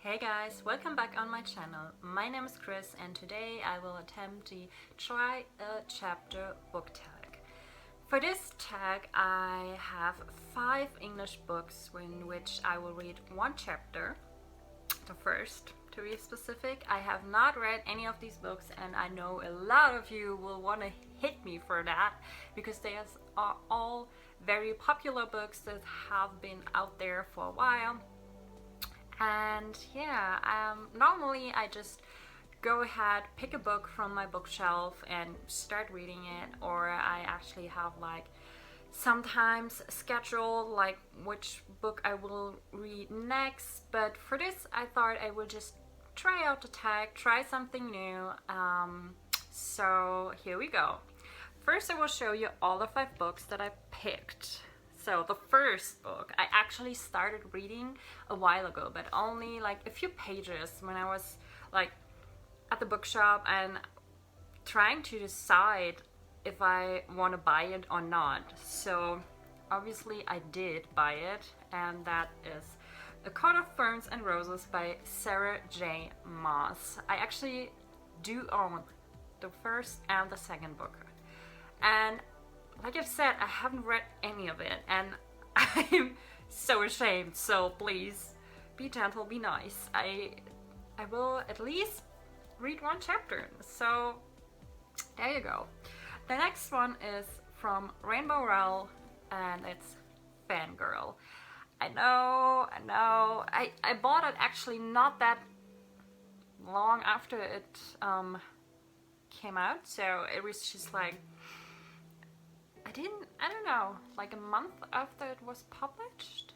Hey guys, welcome back on my channel. My name is Chris and today I will attempt to try a chapter book tag. For this tag I have 5 English books in which I will read one chapter. The first, to be specific. I have not read any of these books and I know a lot of you will want to hit me for that because they are all very popular books that have been out there for a while. And yeah, normally I just go ahead, pick a book from my bookshelf and start reading it, or I actually have like sometimes schedule like which book I will read next. But for this I thought I would just try out the tag, try something new. So here we go. First I will show you all the 5 books that I picked. So the first book I actually started reading a while ago, but only like a few pages when I was like at the bookshop and trying to decide if I want to buy it or not. So obviously I did buy it, and that is A Court of Thorns and Roses by Sarah J. Maas. I actually do own the first and the second book, and like I've said, I haven't read any of it and I'm so ashamed, so please be gentle, be nice. I will at least read one chapter, so there you go. The next one is from Rainbow Rowell and it's Fangirl. I know, I bought it actually not that long after it came out, so it was just like I don't know, like a month after it was published?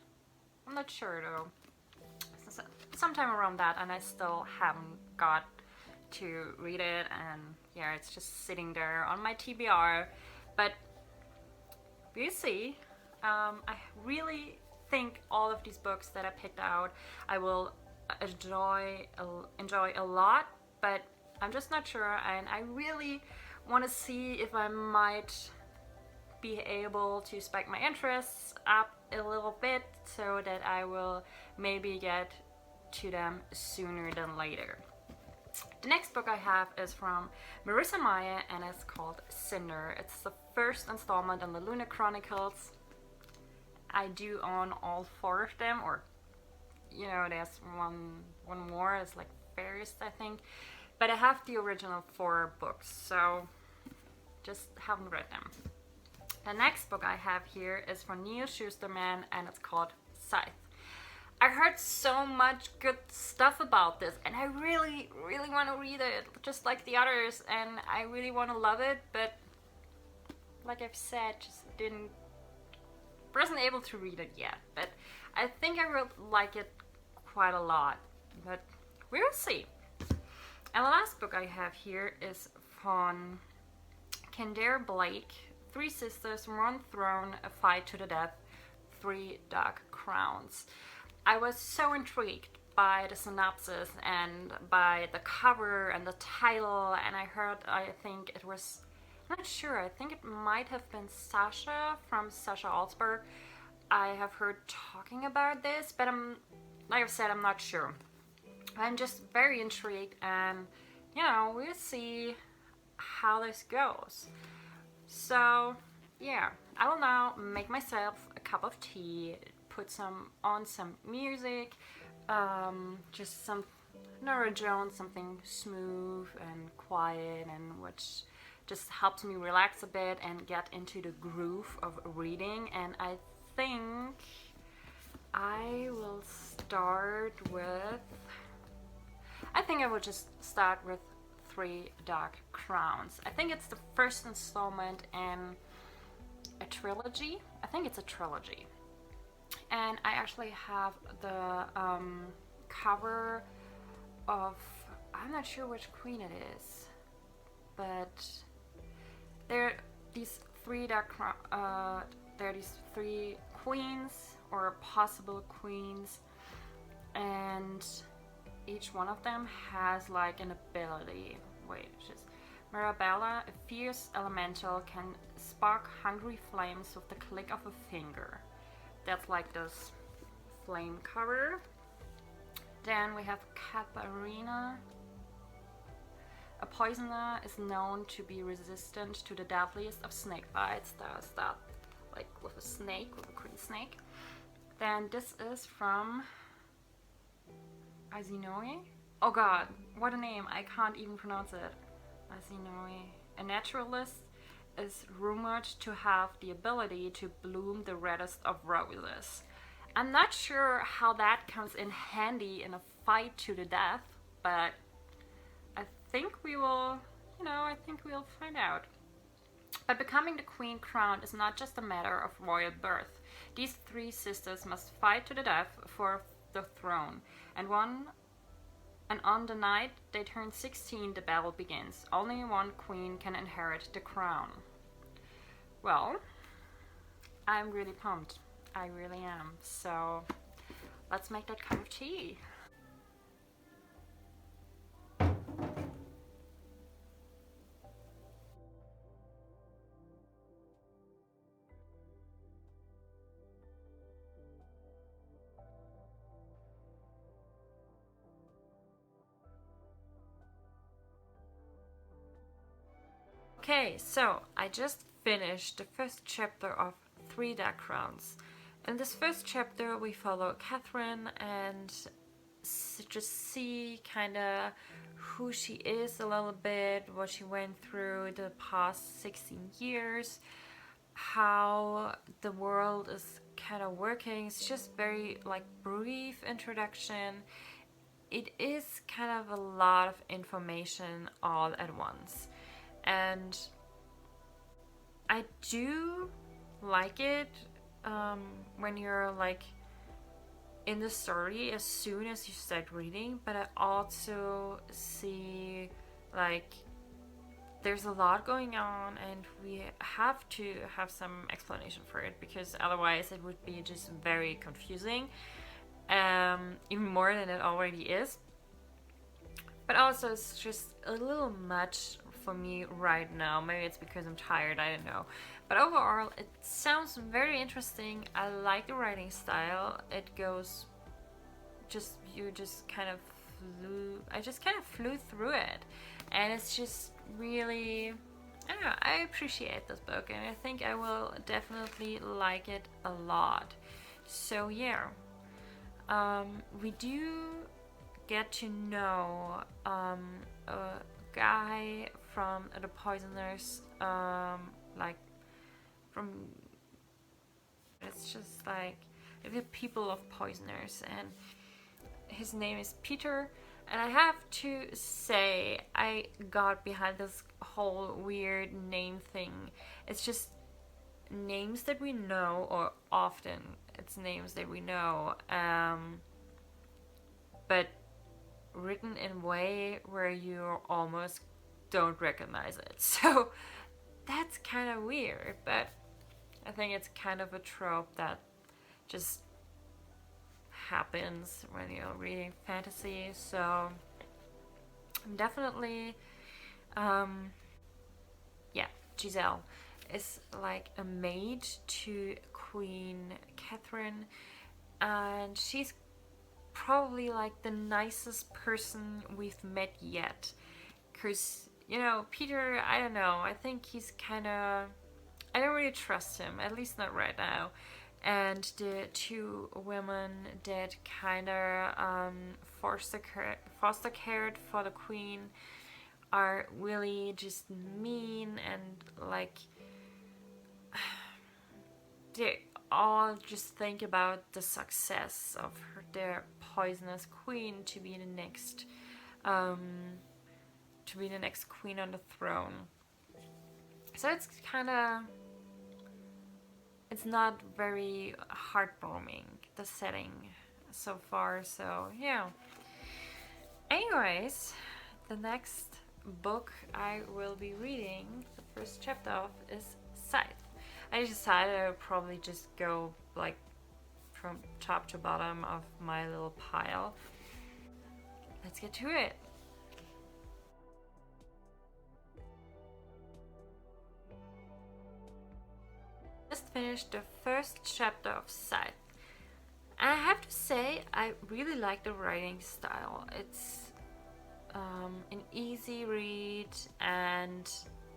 I'm not sure though. Sometime around that, and I still haven't got to read it, and yeah, it's just sitting there on my TBR. But you see, I really think all of these books that I picked out I will enjoy a lot, but I'm just not sure, and I really want to see if I might be able to spike my interests up a little bit so that I will maybe get to them sooner than later. The next book I have is from Marissa Meyer and it's called Cinder. It's the first installment in the Luna Chronicles. I do own all 4 of them, or you know, there's one more, it's like Fairest I think, but I have the original 4 books, so just haven't read them. The next book I have here is from Neil Shusterman and it's called Scythe. I heard so much good stuff about this and I really want to read it just like the others, and I really want to love it, but like I've said, just wasn't able to read it yet. But I think I will like it quite a lot, but we will see. And the last book I have here is from Cinder Blake, 3 Sisters, 1 Throne, A Fight to the Death, 3 Dark Crowns. I was so intrigued by the synopsis and by the cover and the title, and I think it was, I'm not sure, I think it might have been Sasha from Sasha Alsberg. I have heard talking about this, but like I've said, I'm not sure. I'm just very intrigued, and you know, we'll see how this goes. So yeah, I will now make myself a cup of tea, put on some music, just some Nora Jones, something smooth and quiet, and which just helps me relax a bit and get into the groove of reading. And I think I will just start with 3 Dark Crowns. I think it's the first installment in a trilogy. I think it's a trilogy. And I actually have the cover of, I'm not sure which queen it is, but there are these 3 queens or possible queens, and each one of them has like an ability. Wait, just Mirabella, a fierce elemental, can spark hungry flames with the click of a finger. That's like this flame cover. Then we have Katharina. A poisoner is known to be resistant to the deadliest of snake bites. There's that, like with a snake, with a green snake. Then this is from Azinoe. Oh god, what a name, I can't even pronounce it. Azinoe. A naturalist is rumored to have the ability to bloom the reddest of roses. I'm not sure how that comes in handy in a fight to the death, but I think we will, I think we'll find out. But becoming the queen crowned is not just a matter of royal birth. These three sisters must fight to the death for the throne, and on the night they turn 16, the battle begins. Only one queen can inherit the crown. Well, I'm really pumped. I really am. So let's make that cup of tea. Okay, so I just finished the first chapter of Three Dark Crowns. In this first chapter we follow Catherine and just see kind of who she is a little bit, what she went through the past 16 years, how the world is kind of working. It's just very like brief introduction. It is kind of a lot of information all at once. And I do like it when you're like in the story as soon as you start reading, but I also see like there's a lot going on and we have to have some explanation for it, because otherwise it would be just very confusing, even more than it already is. But also it's just a little much for me right now. Maybe it's because I'm tired, I don't know. But overall, it sounds very interesting. I like the writing style. It goes I just kind of flew through it. And it's just really, I don't know, I appreciate this book and I think I will definitely like it a lot. So yeah, we do get to know a guy from the Poisoners, it's just like the people of Poisoners, and his name is Peter. And I have to say, I got behind this whole weird name thing. It's just names that we know, or often it's names that we know, but written in a way where you almost don't recognize it. So that's kind of weird, but I think it's kind of a trope that just happens when you're reading fantasy. So definitely, yeah, Giselle is like a maid to Queen Catherine, and she's probably like the nicest person we've met yet, because Peter, I don't know, I think he's kind of, I don't really trust him, at least not right now. And the two women that kind of foster cared for the queen are really just mean, and like they all just think about the success of their poisonous queen to be the next queen on the throne. So it's kind of, it's not very heartwarming, the setting so far. So yeah, anyways, the next book I will be reading, the first chapter of, is Scythe. I decided I would probably just go like from top to bottom of my little pile. Let's get to it. Just finished the first chapter of Scythe. I have to say, I really like the writing style. It's an easy read, and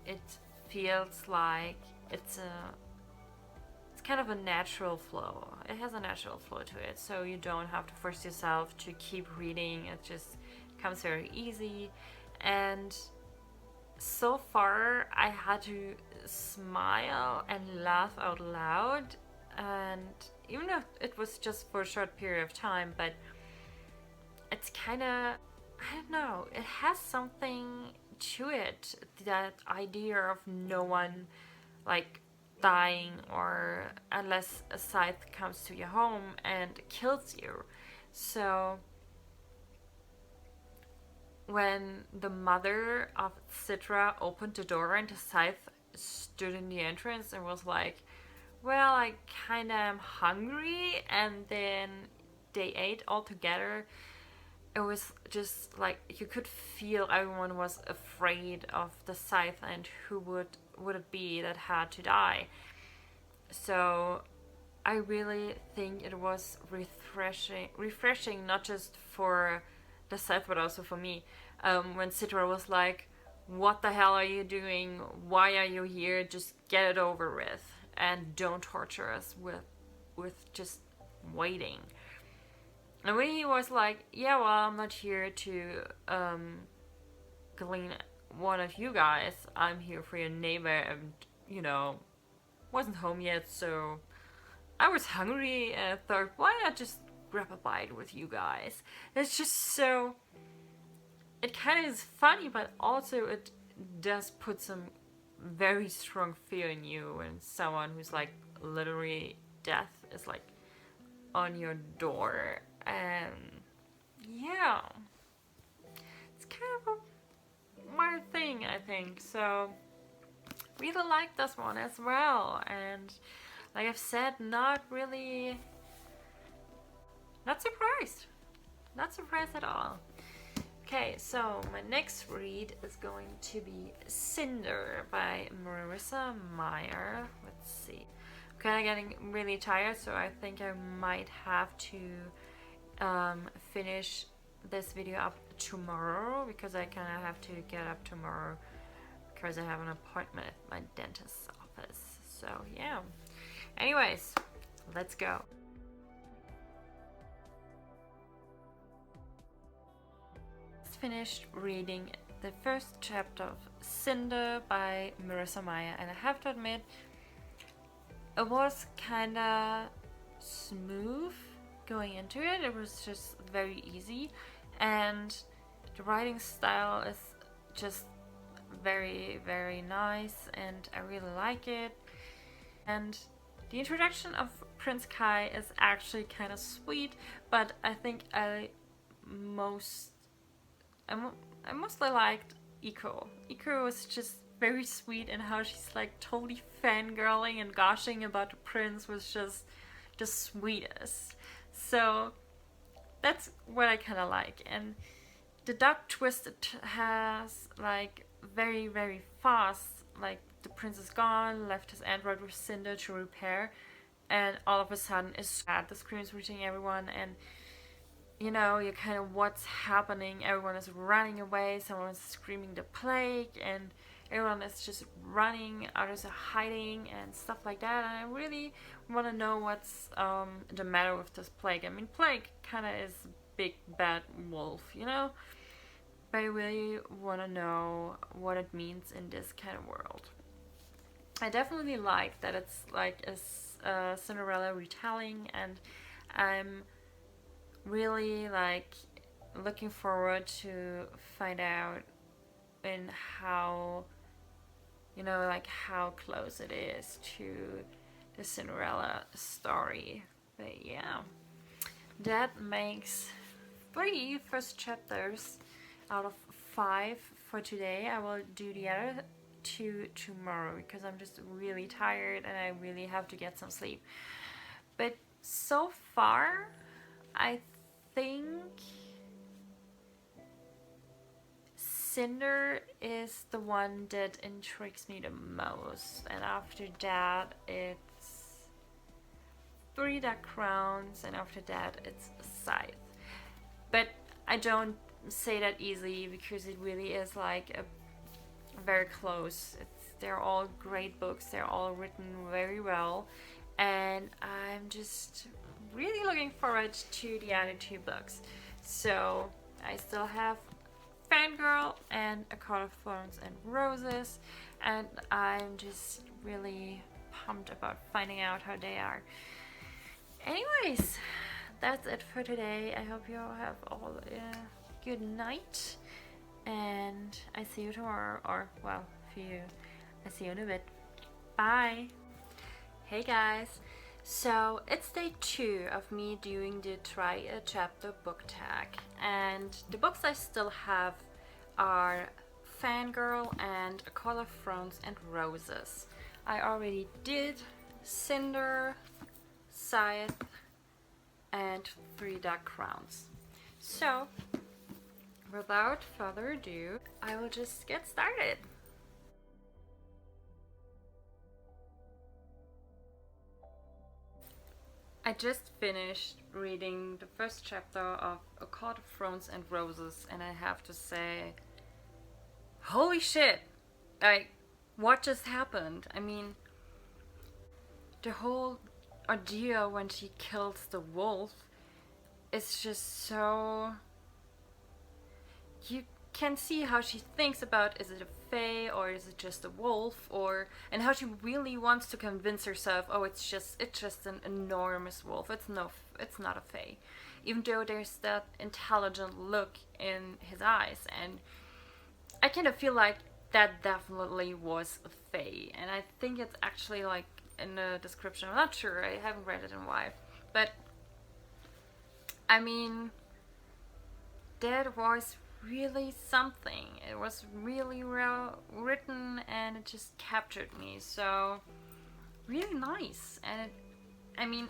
it feels like it's kind of a natural flow. It has a natural flow to it, so you don't have to force yourself to keep reading. It just comes very easy. And so far, I had to smile and laugh out loud, and even if it was just for a short period of time, but it's kind of, I don't know, it has something to it, that idea of no one like dying, or unless a scythe comes to your home and kills you. So when the mother of Citra opened the door and the scythe stood in the entrance and was like, well, I kind of am hungry, and then they ate all together, it was just like you could feel everyone was afraid of the scythe and who would it be that had to die. So I really think it was refreshing not just for the scythe but also for me. When Citra was like, "What the hell are you doing? Why are you here? Just get it over with, and don't torture us with just waiting." And when he was like, "Yeah, well, I'm not here to glean one of you guys. I'm here for your neighbor, and wasn't home yet, so I was hungry and I thought, why not just grab a bite with you guys?" It's just so. It kind of is funny, but also it does put some very strong fear in you when someone who's like literally death is like on your door. And yeah, it's kind of a weird thing, I think. So really like this one as well, and like I've said, not surprised at all. Okay, so my next read is going to be Cinder by Marissa Meyer. Let's see. I'm kind of getting really tired, so I think I might have to finish this video up tomorrow, because I kind of have to get up tomorrow because I have an appointment at my dentist's office. So yeah. Anyways, let's go. Finished reading the first chapter of Cinder by Marissa Meyer, and I have to admit, it was kinda smooth going into it. It was just very easy, and the writing style is just very, very nice, and I really like it. And the introduction of Prince Kai is actually kind of sweet, but I think I mostly liked Iko. Iko was just very sweet, and how she's like totally fangirling and gushing about the prince was just the sweetest. So that's what I kind of like. And the dark twist it has, like very, very fast, like the prince is gone, left his android with Cinder to repair, and all of a sudden is at the screams reaching everyone, and you're kind of, what's happening? Everyone is running away, someone is screaming the plague, and everyone is just running, others are hiding, and stuff like that. And I really want to know what's the matter with this plague. I mean, plague kind of is a big bad wolf, But I really want to know what it means in this kind of world. I definitely like that it's like a Cinderella retelling, and I'm really like looking forward to find out in how like how close it is to the Cinderella story. But yeah, that makes 3 first chapters out of 5 for today. I will do the other 2 tomorrow because I'm just really tired and I really have to get some sleep. But so far I think Cinder is the one that intrigues me the most, and after that it's Three Dark Crowns, and after that it's Scythe. But I don't say that easily because it really is like a very close. They're all great books. They're all written very well, and I'm just really looking forward to the other two books. So I still have Fangirl and A Court of Thorns and Roses, and I'm just really pumped about finding out how they are. Anyways, that's it for today. I hope you all have all a good night, and I see you tomorrow, or well, for you, I see you in a bit. Bye! Hey guys! So it's day 2 of me doing the try a chapter book tag, and the books I still have are Fangirl and A Court of Thorns and Roses. I already did Cinder, Scythe, and Three Dark Crowns. So without further ado, I will just get started. I just finished reading the first chapter of A Court of Thorns and Roses, and I have to say, holy shit! Like, what just happened? I mean, the whole ordeal when she kills the wolf is just so... You can see how she thinks about, is it a fae or is it just a wolf, or and how she really wants to convince herself, oh, it's just an enormous wolf. It's not a fae, even though there's that intelligent look in his eyes, and I kind of feel like that definitely was a fae, and I think it's actually like in the description. I'm not sure. I haven't read it in a while, but I mean, that was really something. It was really well written, and it just captured me. So really nice. And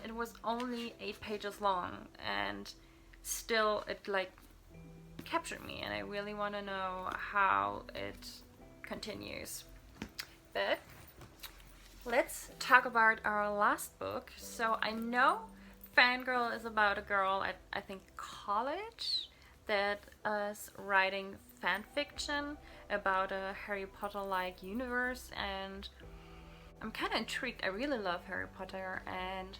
it was only 8 pages long, and still it like captured me, and I really want to know how it continues. But let's talk about our last book. So I know Fangirl is about a girl at, I think, college that is writing fan fiction about a Harry Potter-like universe, and I'm kind of intrigued. I really love Harry Potter, and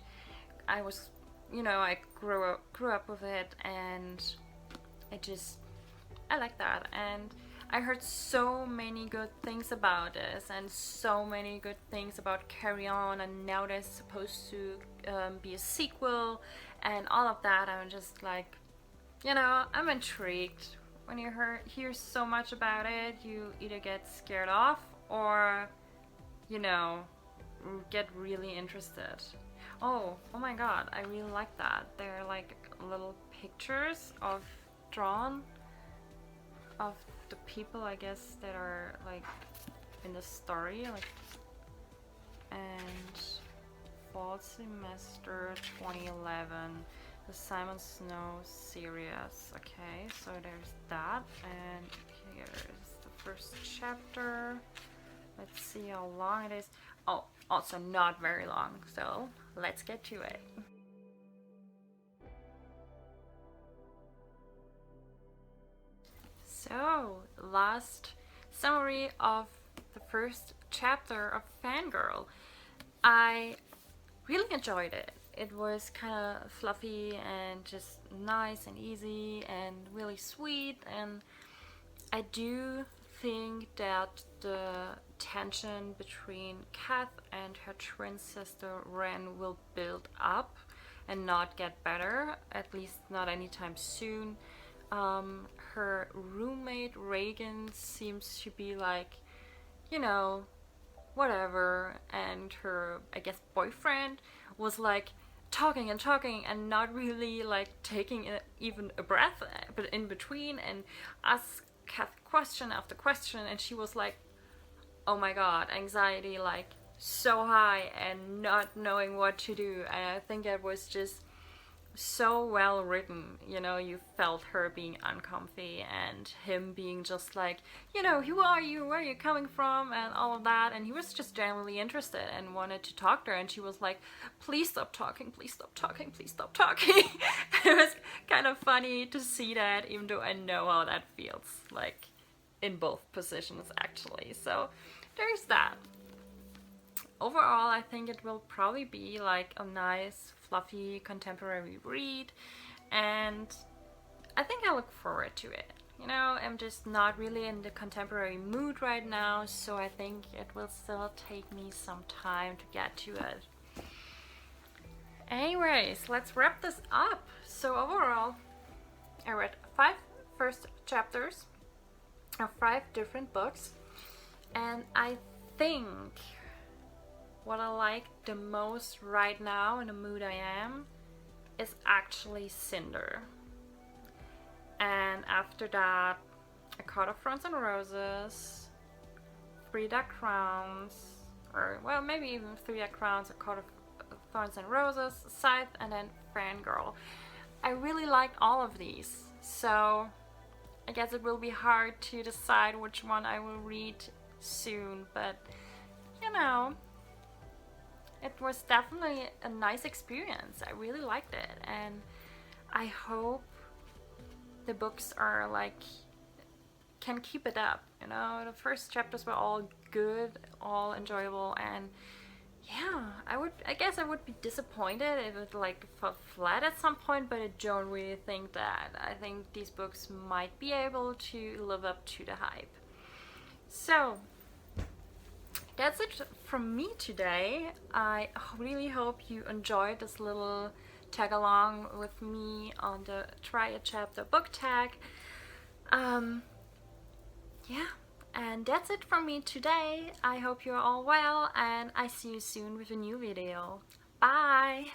I was, I grew up with it, and I like that, and I heard so many good things about this, and so many good things about Carry On, and now there's supposed to be a sequel, and all of that. I'm just like, I'm intrigued. When you hear so much about it, you either get scared off or, get really interested. Oh my god, I really like that. They're like little pictures drawn of the people, I guess, that are like in the story, like, and fall semester 2011, the Simon Snow series. Okay, so there's that, and here's the first chapter. Let's see how long it is. Oh, also not very long, so let's get to it. So, last summary of the first chapter of Fangirl. I really enjoyed it. It was kind of fluffy and just nice and easy and really sweet, and I do think that the tension between Kath and her twin sister Ren will build up and not get better, at least not anytime soon. Her roommate Reagan seems to be like, whatever, and her, I guess, boyfriend was like talking and not really like taking even a breath, but in between, and asked Kath question after question, and she was like, oh my god, anxiety like so high and not knowing what to do. And I think that was just so well written. You know, you felt her being uncomfy and him being just like, you know, who are you, where are you coming from, and all of that. And he was just genuinely interested and wanted to talk to her, and she was like, please stop talking, please stop talking, please stop talking. It was kind of funny to see that, even though I know how that feels like in both positions actually. So there's that. Overall, I think it will probably be like a nice, fluffy, contemporary read, and I think I look forward to it. You know, I'm just not really in the contemporary mood right now, so I think it will still take me some time to get to it. Anyways, let's wrap this up. So overall, I read 5 first chapters of 5 different books, and I think what I like the most right now in the mood I am is actually Cinder. And after that, A Court of Thorns and Roses, 3 Dark Crowns, or well, maybe even 3 Dark Crowns, A Court of Thorns and Roses, Scythe, and then Fangirl. I really liked all of these, so I guess it will be hard to decide which one I will read soon, but you know, it was definitely a nice experience. I really liked it, and I hope the books are like, can keep it up. You know, the first chapters were all good, all enjoyable, and yeah, I guess I would be disappointed if it like fell flat at some point, but I don't really think that. I think these books might be able to live up to the hype. So that's it from me today. I really hope you enjoyed this little tag along with me on the Try a Chapter book tag. Yeah, and that's it from me today. I hope you're all well, and I see you soon with a new video. Bye!